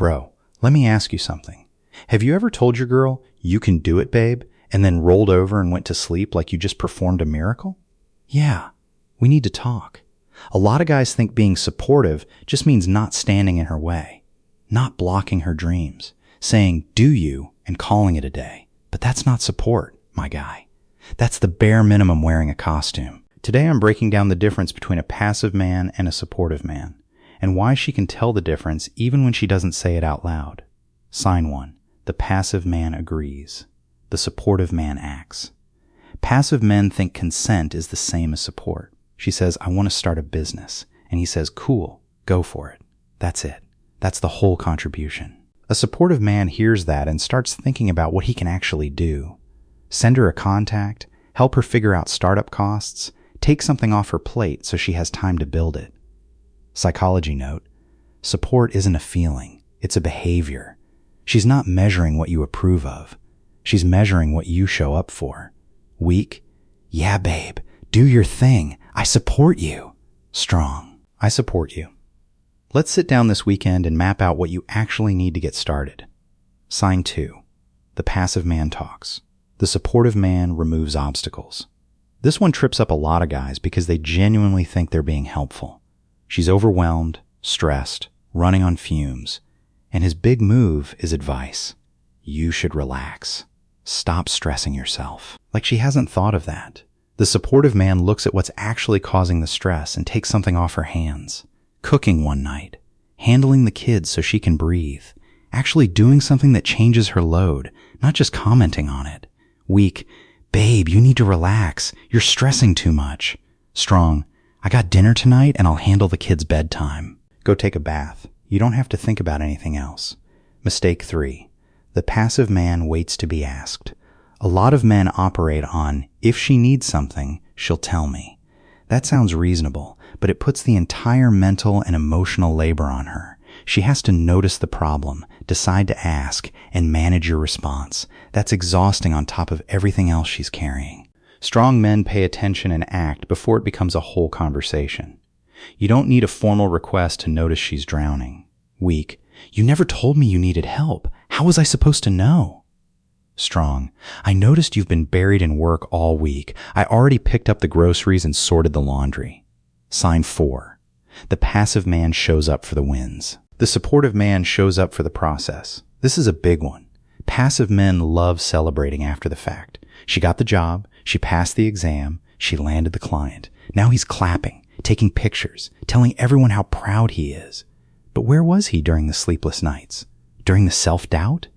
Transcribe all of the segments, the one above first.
Bro, let me ask you something. Have you ever told your girl, "You can do it, babe," and then rolled over and went to sleep like you just performed a miracle? Yeah, we need to talk. A lot of guys think being supportive just means not standing in her way, not blocking her dreams, saying, "Do you," and calling it a day. But that's not support, my guy. That's the bare minimum wearing a costume. Today I'm breaking down the difference between a passive man and a supportive man, and why she can tell the difference even when she doesn't say it out loud. Sign 1. The passive man agrees. The supportive man acts. Passive men think consent is the same as support. She says, "I want to start a business." And he says, "Cool, go for it." That's it. That's the whole contribution. A supportive man hears that and starts thinking about what he can actually do. Send her a contact, help her figure out startup costs, take something off her plate so she has time to build it. Psychology note: support isn't a feeling, it's a behavior. She's not measuring what you approve of. She's measuring what you show up for. Weak: "Yeah, babe, do your thing. I support you." Strong: "I support you. Let's sit down this weekend and map out what you actually need to get started." Sign 2. The passive man talks. The supportive man removes obstacles. This one trips up a lot of guys because they genuinely think they're being helpful. She's overwhelmed, stressed, running on fumes, and his big move is advice. You should relax. Stop stressing yourself. Like she hasn't thought of that. The supportive man looks at what's actually causing the stress and takes something off her hands. Cooking one night, handling the kids so she can breathe, actually doing something that changes her load, not just commenting on it. Weak: "Babe, you need to relax. You're stressing too much." Strong: "I got dinner tonight and I'll handle the kids' bedtime. Go take a bath. You don't have to think about anything else." Mistake 3. The passive man waits to be asked. A lot of men operate on, "If she needs something, she'll tell me." That sounds reasonable, but it puts the entire mental and emotional labor on her. She has to notice the problem, decide to ask, and manage your response. That's exhausting on top of everything else she's carrying. Strong men pay attention and act before it becomes a whole conversation. You don't need a formal request to notice she's drowning. Weak: "You never told me you needed help. How was I supposed to know?" Strong: "I noticed you've been buried in work all week. I already picked up the groceries and sorted the laundry." Sign 4. The passive man shows up for the wins. The supportive man shows up for the process. This is a big one. Passive men love celebrating after the fact. She got the job, she passed the exam, she landed the client. Now he's clapping, taking pictures, telling everyone how proud he is. But where was he during the sleepless nights? During the self-doubt?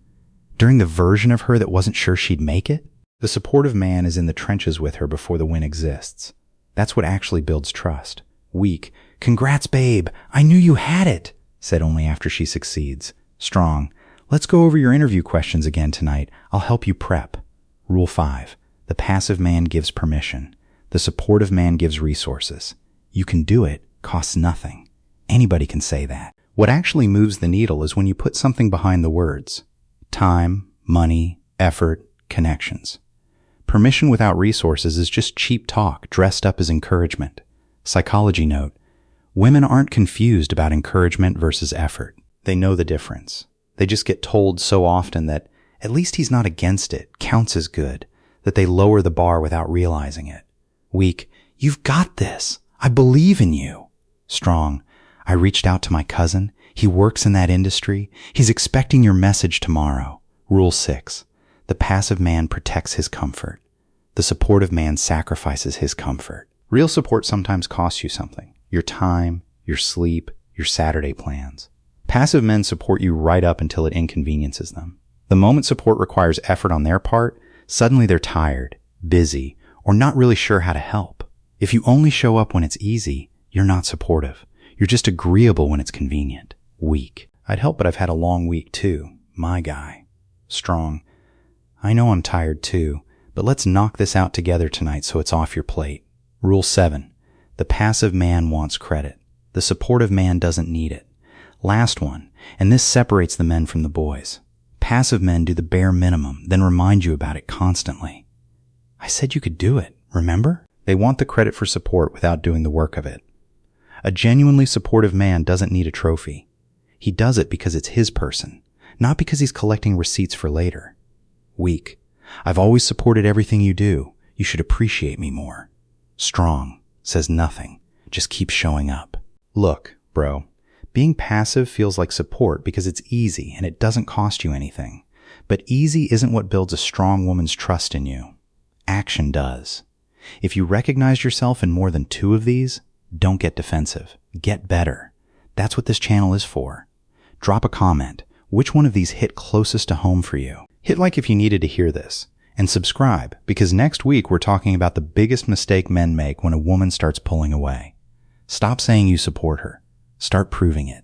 During the version of her that wasn't sure she'd make it? The supportive man is in the trenches with her before the win exists. That's what actually builds trust. Weak: "Congrats, babe. I knew you had it," said only after she succeeds. Strong: "Let's go over your interview questions again tonight. I'll help you prep." Rule 5. The passive man gives permission. The supportive man gives resources. You can do it costs nothing. Anybody can say that. What actually moves the needle is when you put something behind the words. Time, money, effort, connections. Permission without resources is just cheap talk dressed up as encouragement. Psychology note: women aren't confused about encouragement versus effort. They know the difference. They just get told so often that "at least he's not against it, counts as good," that they lower the bar without realizing it. Weak: "You've got this. I believe in you." Strong: "I reached out to my cousin. He works in that industry. He's expecting your message tomorrow." Rule 6. The passive man protects his comfort. The supportive man sacrifices his comfort. Real support sometimes costs you something. Your time, your sleep, your Saturday plans. Passive men support you right up until it inconveniences them. The moment support requires effort on their part, suddenly they're tired, busy, or not really sure how to help. If you only show up when it's easy, you're not supportive. You're just agreeable when it's convenient. Weak: "I'd help, but I've had a long week too. My guy." Strong: "I know I'm tired too, but let's knock this out together tonight so it's off your plate." Rule 7. The passive man wants credit. The supportive man doesn't need it. Last one, and this separates the men from the boys. Passive men do the bare minimum, then remind you about it constantly. "I said you could do it, remember?" They want the credit for support without doing the work of it. A genuinely supportive man doesn't need a trophy. He does it because it's his person, not because he's collecting receipts for later. Weak. I've always supported everything you do. You should appreciate me more. Strong. Says nothing. Just keeps showing up. Look, bro, being passive feels like support because it's easy and it doesn't cost you anything. But easy isn't what builds a strong woman's trust in you. Action does. If you recognize yourself in more than 2 of these, don't get defensive. Get better. That's what this channel is for. Drop a comment. Which one of these hit closest to home for you? Hit like if you needed to hear this. And subscribe, because next week we're talking about the biggest mistake men make when a woman starts pulling away. Stop saying you support her. Start proving it.